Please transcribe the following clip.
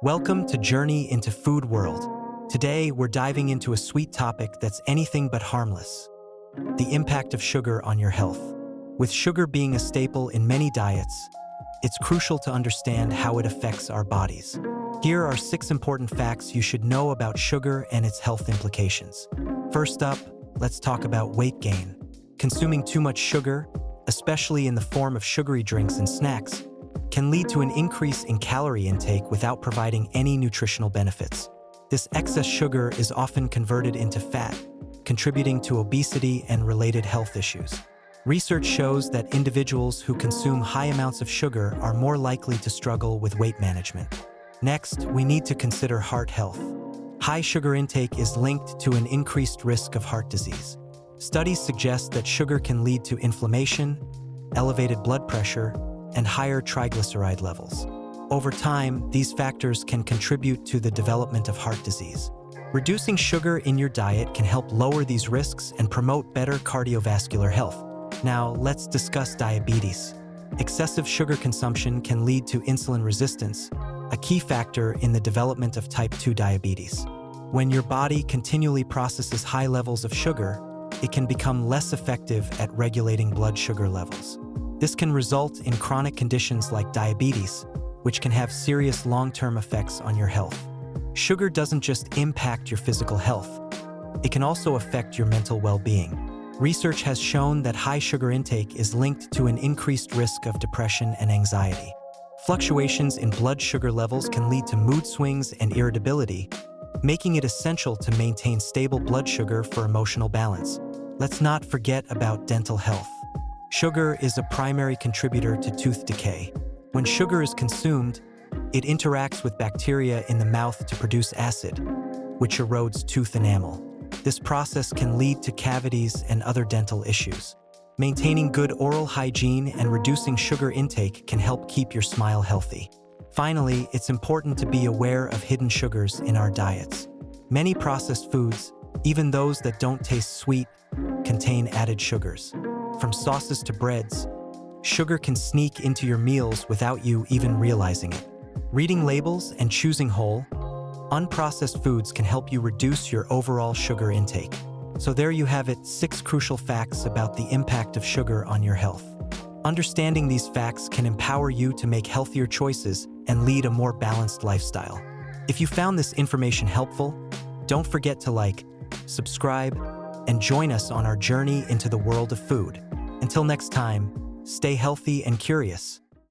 Welcome to Journey into Food World. Today, we're diving into a sweet topic that's anything but harmless: the impact of sugar on your health. With sugar being a staple in many diets, it's crucial to understand how it affects our bodies. Here are 6 important facts you should know about sugar and its health implications. First up, let's talk about weight gain. Consuming too much sugar, especially in the form of sugary drinks and snacks, can lead to an increase in calorie intake without providing any nutritional benefits. This excess sugar is often converted into fat, contributing to obesity and related health issues. Research shows that individuals who consume high amounts of sugar are more likely to struggle with weight management. Next, we need to consider heart health. High sugar intake is linked to an increased risk of heart disease. Studies suggest that sugar can lead to inflammation, elevated blood pressure, and higher triglyceride levels. Over time, these factors can contribute to the development of heart disease. Reducing sugar in your diet can help lower these risks and promote better cardiovascular health. Now, let's discuss diabetes. Excessive sugar consumption can lead to insulin resistance, a key factor in the development of type 2 diabetes. When your body continually processes high levels of sugar, it can become less effective at regulating blood sugar levels. This can result in chronic conditions like diabetes, which can have serious long-term effects on your health. Sugar doesn't just impact your physical health, it can also affect your mental well-being. Research has shown that high sugar intake is linked to an increased risk of depression and anxiety. Fluctuations in blood sugar levels can lead to mood swings and irritability, making it essential to maintain stable blood sugar for emotional balance. Let's not forget about dental health. Sugar is a primary contributor to tooth decay. When sugar is consumed, it interacts with bacteria in the mouth to produce acid, which erodes tooth enamel. This process can lead to cavities and other dental issues. Maintaining good oral hygiene and reducing sugar intake can help keep your smile healthy. Finally, it's important to be aware of hidden sugars in our diets. Many processed foods, even those that don't taste sweet, contain added sugars. From sauces to breads, sugar can sneak into your meals without you even realizing it. Reading labels and choosing whole, unprocessed foods can help you reduce your overall sugar intake. So there you have it, 6 crucial facts about the impact of sugar on your health. Understanding these facts can empower you to make healthier choices and lead a more balanced lifestyle. If you found this information helpful, don't forget to like, subscribe, and join us on our journey into the world of food. Until next time, stay healthy and curious.